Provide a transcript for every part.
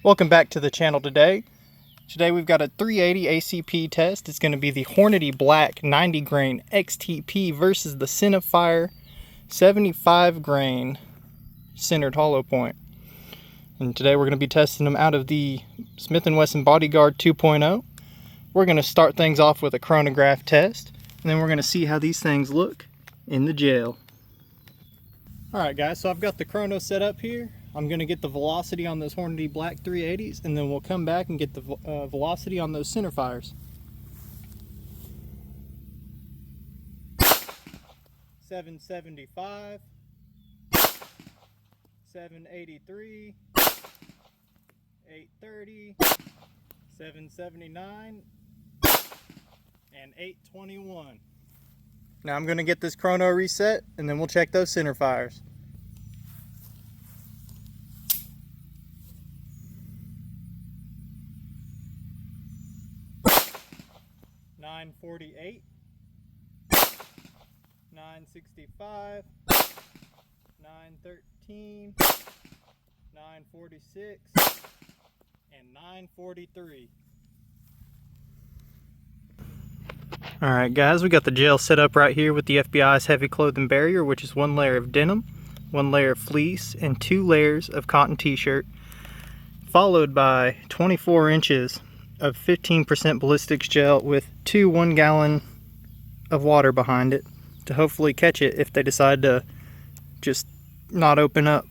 Welcome back to the channel today. Today we've got a 380 ACP test. It's going to be the Hornady Black 90 grain XTP versus the Sinterfire 75 grain centered hollow point. And today we're going to be testing them out of the Smith & Wesson Bodyguard 2.0. We're going to start things off with a chronograph test, and then we're going to see how these things look in the gel. Alright guys, so I've got the chrono set up here. I'm going to get the velocity on those Hornady Black 380s, and then we'll come back and get the velocity on those Sinterfires. 775, 783, 830, 779, and 821. Now I'm going to get this chrono reset, and then we'll check those Sinterfires. 948, 965, 913, 946, and 943. Alright guys, we got the gel set up right here with the FBI's heavy clothing barrier, which is one layer of denim, one layer of fleece, and 2 layers of cotton t-shirt, followed by 24 inches of 15% ballistics gel with 2 1-gallon of water behind it to hopefully catch it if they decide to just not open up.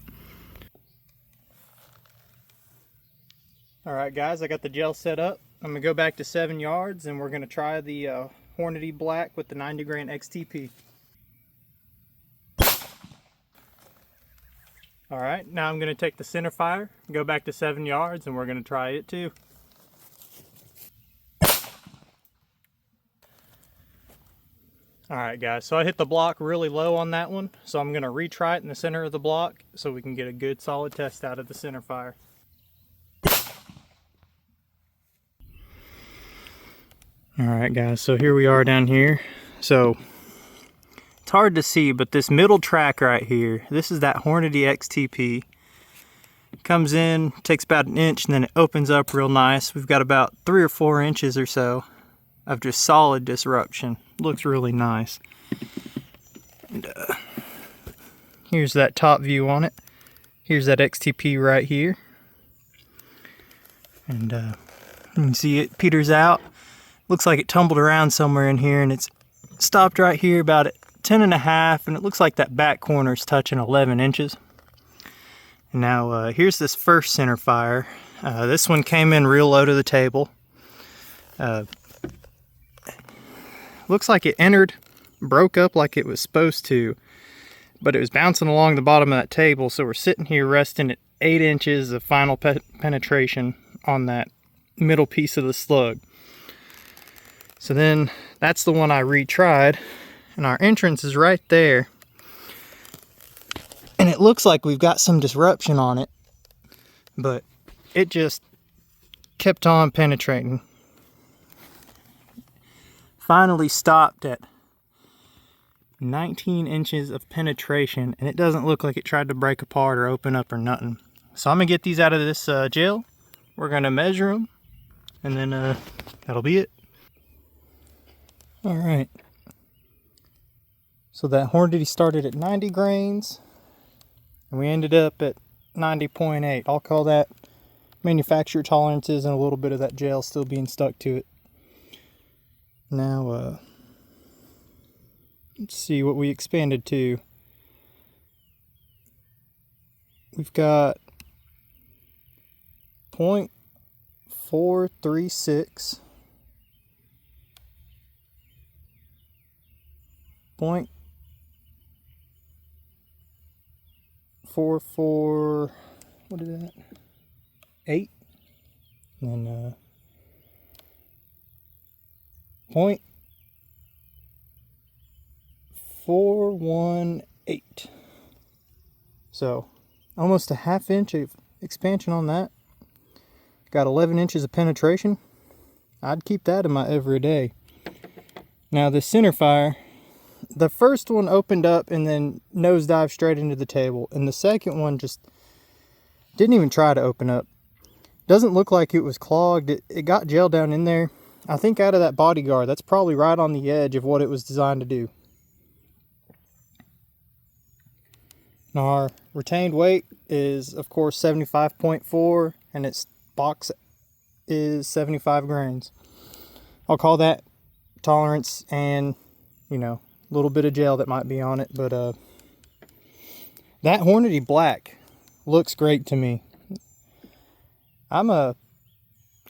Alright guys, I got the gel set up. I'm going to go back to 7 yards and we're going to try the Hornady Black with the 90 grain XTP. Alright, now I'm going to take the Sinterfire, go back to 7 yards, and we're going to try it too. Alright guys, so I hit the block really low on that one, so I'm going to retry it in the center of the block so we can get a good solid test out of the Sinterfire. Alright guys, so here we are down here. So it's hard to see, but this middle track right here, this is that Hornady XTP. Comes in, takes about an inch, and then it opens up real nice. We've got about 3 or 4 inches or so of just solid disruption. Looks really nice. And, here's that top view on it. Here's that XTP right here. And you can see it peters out. Looks like it tumbled around somewhere in here, and it's stopped right here about at 10.5, and it looks like that back corner is touching 11 inches. And now here's this first Sinterfire. This one came in real low to the table. Looks like it entered, broke up like it was supposed to, but it was bouncing along the bottom of that table, so we're sitting here resting at 8 inches of final penetration on that middle piece of the slug. So then that's the one I retried, and our entrance is right there, and it looks like we've got some disruption on it, but it just kept on penetrating. Finally stopped at 19 inches of penetration, and it doesn't look like it tried to break apart or open up or nothing. So I'm gonna get these out of this gel. We're gonna measure them, and then that'll be it. All right. So that Hornady started at 90 grains, and we ended up at 90.8. I'll call that manufacturer tolerances and a little bit of that gel still being stuck to it. Now, let's see what we expanded to. We've got 0.436, 0.44, what is that? 8, and then 0.418. So almost a ½ inch of expansion on that. Got 11 inches of penetration. I'd keep that in my everyday. Now the Sinterfire, the first one opened up and then nosedived straight into the table, and the second one just didn't even try to open up. Doesn't look like it was clogged. It got gel down in there. I think out of that body guard, that's probably right on the edge of what it was designed to do. Now our retained weight is, of course, 75.4, and its box is 75 grains. I'll call that tolerance and, you know, a little bit of gel that might be on it. But that Hornady Black looks great to me. I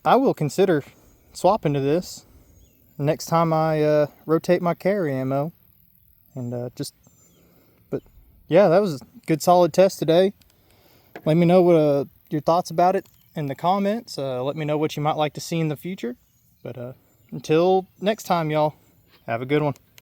will consider swapping to this next time I rotate my carry ammo. And but yeah, that was a good solid test today. Let me know what your thoughts about it in the comments. Let me know what you might like to see in the future. But until next time, y'all, have a good one.